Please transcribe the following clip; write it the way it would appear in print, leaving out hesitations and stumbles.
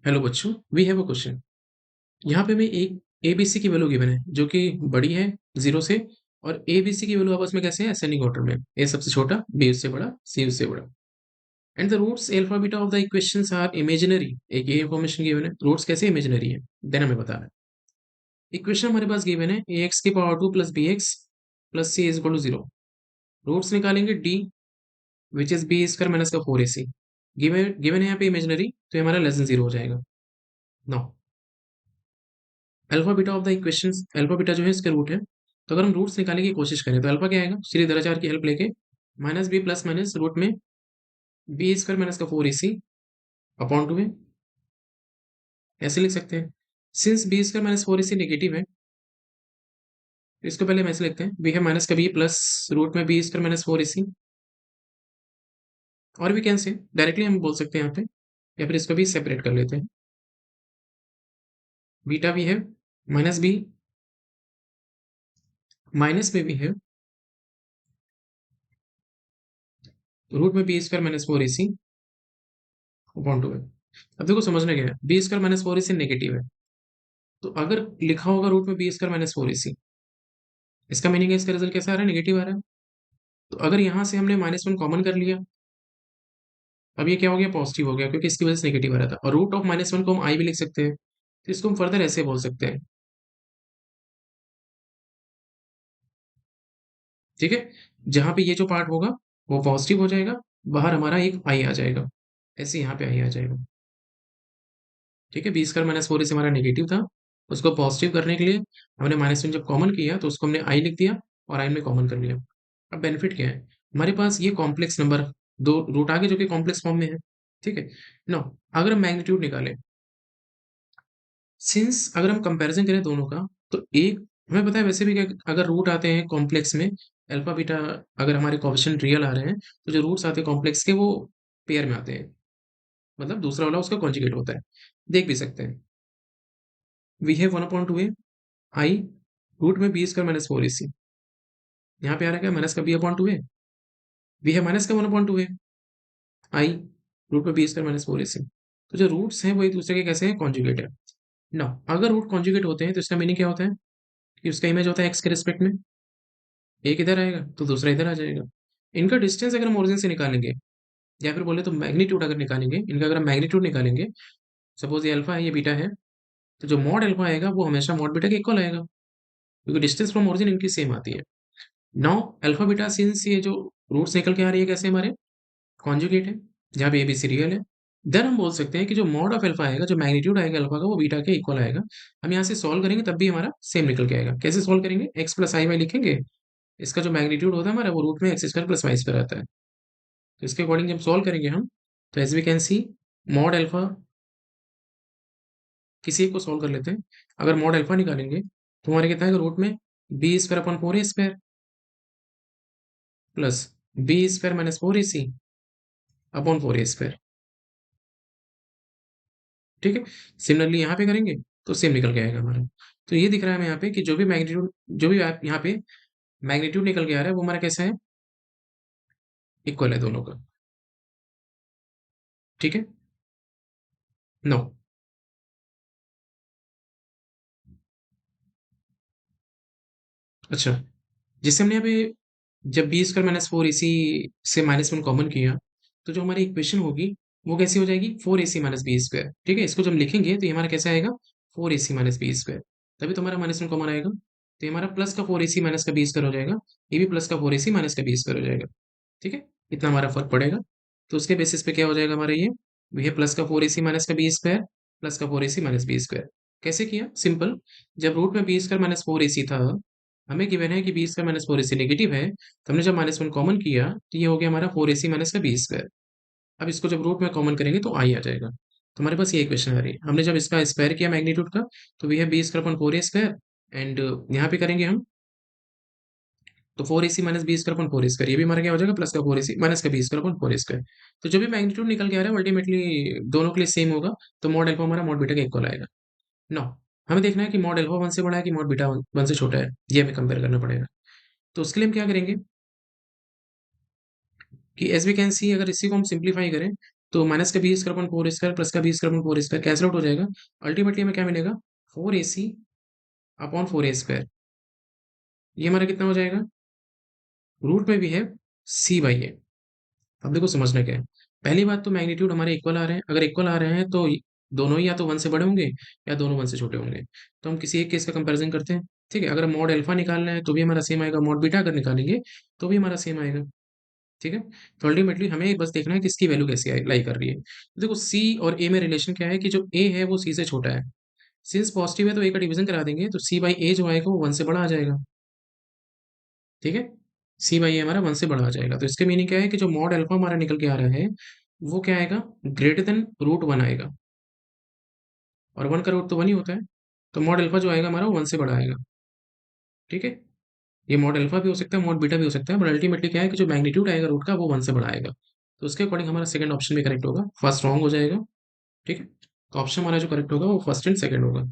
Hello बच्चों, we have a question. यहाँ पे हमें एक ए बी सी की वैल्यू गिवन है जो कि बड़ी है जीरो से, और ए बी सी की वैल्यू आपस में कैसे है, असेंडिंग ऑर्डर में। ए सबसे छोटा, बी उससे बड़ा, सी उससे बड़ा। And the roots alpha beta of the equations are imaginary. एक ये इन्फॉर्मेशन गिवन है, रूट्स कैसे इमेजिनरी है देन हमें बताना है। इक्वेशन हमारे पास गिवन है ए एक्स की power two plus B X plus C is equal to zero. Roots निकालेंगे D which is B square minus का four A C. Given given है यहाँ पे इमेजिनरी, तो ये हमारा लेस देन जीरो हो जाएगा। Now alpha beta of the equations, alpha beta जो है इसके रूट है। तो अगर हम रूट्स निकालने की कोशिश करें तो अल्फा क्या आएगा, श्री धराचार की हेल्प लेके minus B plus minus root में बी स्क्वायर माइनस का four A C upon two है, ऐसे लिख सकते हैं। Since B square minus four A C negative है, तो इसको पहले हम ऐसे लिखते हैं, बी है माइनस का बी प्लस रूट में B square minus four A सी। और भी कैन से डायरेक्टली हम बोल सकते हैं यहाँ पे, या फिर इसको भी सेपरेट कर लेते हैं। बीटा भी है माइनस बी, माइनस में भी है रूट में B square minus four A C upon two है। अब देखो समझना क्या है, B square minus four A C negative है, तो अगर लिखा होगा रूट में B square minus four A सी, इसका मीनिंग है इसका रिजल्ट कैसा आ रहा है, नेगेटिव आ रहा है। तो अगर यहाँ से हमने माइनस वन कॉमन कर लिया, अब ये क्या हो गया, पॉजिटिव हो गया, क्योंकि इसकी वजह से नेगेटिव आ रहा था। और रूट ऑफ माइनस वन को हम आई भी लिख सकते हैं, तो इसको हम फर्दर ऐसे बोल सकते हैं। ठीक है, जहां पे ये जो पार्ट होगा वो पॉजिटिव हो जाएगा, बाहर हमारा एक आई आ जाएगा, ऐसे यहाँ पे आई आ जाएगा। ठीक है, बी स्क्वायर माइनस फोर से हमारा नेगेटिव था, उसको पॉजिटिव करने के लिए हमने माइनस वन जब कॉमन किया तो उसको हमने आई लिख दिया और आई में कॉमन कर लिया। अब बेनिफिट क्या है, हमारे पास ये कॉम्प्लेक्स नंबर दो रूट आगे जो कि कॉम्प्लेक्स फॉर्म में है। ठीक है, नो अगर हम मैग्नीट्यूड निकालें, सिंस अगर हम कंपैरिजन करें दोनों का, तो एक हमें पता है वैसे भी कि अगर रूट आते हैं कॉम्प्लेक्स में, अल्फा बीटा अगर हमारे कोएफिशिएंट रियल आ रहे हैं, तो जो रूट्स आते हैं कॉम्प्लेक्स के वो पेयर में आते हैं, मतलब दूसरा वाला उसका कॉन्जुगेट होता है। देख भी सकते हैं, we have one upon two A I root में B square minus four A C. यहाँ पे आ रहा है क्या, माइनस का B upon two A, we है माइनस का one upon two A I root में B square minus four A C. तो जो रूट्स हैं वो एक दूसरे के कैसे हैं, कॉन्जुगेट है ना। अगर रूट कॉन्जुगेट होते हैं तो इसका मीनिंग क्या होता है कि उसका इमेज होता है एक्स के रिस्पेक्ट में, एक इधर आएगा तो दूसरा इधर आ जाएगा। इनका डिस्टेंस अगर हम ओरिजिन से निकालेंगे, या फिर बोले तो मैग्नीट्यूड अगर निकालेंगे, इनका अगर हम मैग्नीट्यूड निकालेंगे, सपोज ये अल्फा है ये बीटा है, तो जो मॉड अल्फा आएगा वो हमेशा मॉड बीटा के इक्वल आएगा, क्योंकि डिस्टेंस फ्रॉम ओरिजिन इनकी सेम आती है। नाउ अल्फा बीटा सिंस ये जो रूट्स निकल के आ रही है कैसे हमारे, कॉन्जुगेट है, जहाँ पे एबीसी रियल है, देन हम बोल सकते हैं कि जो मॉड ऑफ अल्फा आएगा, जो मैग्नीट्यूड आएगा अल्फा का, वो बीटा के इक्वल आएगा। हम यहाँ से सॉल्व करेंगे तब भी हमारा सेम निकल के आएगा। कैसे सॉल्व करेंगे, एक्स प्लस आई वाई लिखेंगे, इसका जो मैग्नीट्यूड होता है हमारा वो रूट में X square plus Y square आता है। तो इसके अकॉर्डिंग जब सॉल्व करेंगे हम, तो as we can see mod alpha, किसी एक को सॉल्व कर लेते हैं। अगर मॉड अल्फा निकालेंगे तो हमारे कितना है, रूट में B square upon four A square plus B square minus four A C upon four A square. ठीक है, सिमिलरली यहाँ पे करेंगे तो सेम निकल के आएगा हमारा। तो ये दिख रहा है हमें यहाँ पे कि जो भी मैग्नीट्यूड, जो भी आप यहाँ पे मैग्नीट्यूड निकल के आ रहा है वो हमारा कैसा है, इक्वल है दोनों का। ठीक है, नो अच्छा, जिससे हमने यहाँ पे जब B square minus four A सी से माइनस वन कॉमन किया, तो जो हमारी इक्वेशन होगी वो कैसी हो जाएगी, four A C minus B square. ठीक है, इसको जब हम लिखेंगे तो ये हमारा कैसा आएगा, four A C minus B square. तभी तो हमारा माइनस वन कॉमन आएगा, तो ये हमारा प्लस का फोर ए सी माइनस का बी स्क्वायर हो जाएगा, ये भी प्लस का फोर ए सी माइनस का बी स्क्वायर हो जाएगा। ठीक है, इतना हमारा फर्क पड़ेगा। तो उसके बेसिस पे क्या हो जाएगा हमारा ये प्लस का फोर ए सी माइनस का बी स्क्वायर प्लस का four A C minus B square. कैसे किया, सिंपल, जब रूट में B square minus four A सी था, हमें गिवन है कि B square minus four A C negative है, तो हमने जब माइनस वन कॉमन किया तो ये हो गया हमारा फोर ए सी माइनस का बी स्क्वायर। अब इसको जब रूट में कॉमन करेंगे तो आई आ जाएगा। तो हमारे पास ये इक्वेशन आ रही है। हमने जब इसका स्क्वायर किया मैग्नीट्यूड का, तो वी है B square upon four A square, and यहाँ पे करेंगे हम तो four A C minus B square upon four A square, ये भी हमारा क्या हो जाएगा, प्लस का फोर ए सी माइनस का B square upon four A square. तो जो भी मैग्नीट्यूड निकल के आ रहा है अल्टीमेटली दोनों के लिए सेम होगा, तो मॉड अल्फा हमारा मॉड बीटा का इक्वल आएगा। नो, हमें देखना है कि मॉड अल्फा वन से बड़ा है कि मॉड बीटा वन से छोटा है, ये हमें कंपेयर करना पड़ेगा। तो उसके लिए हम क्या करेंगे कि एज वी कैन सी, अगर इसी को हम सिंप्लीफाई करें तो माइनस का B square upon four square plus का B square upon four square cancel out हो जाएगा। अल्टीमेटली हमें क्या मिलेगा, four A C upon four A square. ये हमारा कितना हो जाएगा, रूट में भी है सी बाई ए। अब देखो समझना क्या है। पहली बात तो मैग्नीट्यूड हमारे इक्वल आ रहे हैं, अगर इक्वल आ रहे हैं तो दोनों ही या तो वन से बड़े होंगे या दोनों वन से छोटे होंगे। तो हम किसी एक केस का कंपैरिजन करते हैं। ठीक है, अगर मॉड अल्फा निकालना है तो भी हमारा सेम आएगा, मॉड बीटा अगर निकालेंगे तो भी हमारा सेम आएगा। ठीक है, तो अल्टीमेटली हमें बस देखना है कि इसकी वैल्यू कैसी लाई कर रही है। तो देखो सी और ए में रिलेशन क्या है कि जो ए है वो सी से छोटा है। सिंस पॉजिटिव है तो ए का डिवीजन करा देंगे, तो सी बाई ए जो आएगा वो वन से बड़ा आ जाएगा। ठीक है, सी बाई ए हमारा वन से बड़ा आ जाएगा। तो इसके मीनिंग क्या है कि जो मॉड अल्फा हमारा निकल के आ रहा है वो क्या आएगा, ग्रेटर देन रूट वन आएगा। और वन का रूट तो वन ही होता है, तो मॉड अल्फा जो आएगा हमारा वो वन से बड़ा आएगा। ठीक है, ये मॉड अल्फा भी हो सकता है, मॉड बीटा भी हो सकता है, बट अल्टीमेटली क्या है कि जो मैग्नीट्यूड आएगा रूट का वो वन से बड़ा आएगा। तो उसके अकॉर्डिंग हमारा सेकंड ऑप्शन भी करेक्ट होगा, फर्स्ट रॉन्ग हो जाएगा। ठीक है, तो ऑप्शन हमारा जो करेक्ट होगा वो फर्स्ट एंड सेकंड होगा।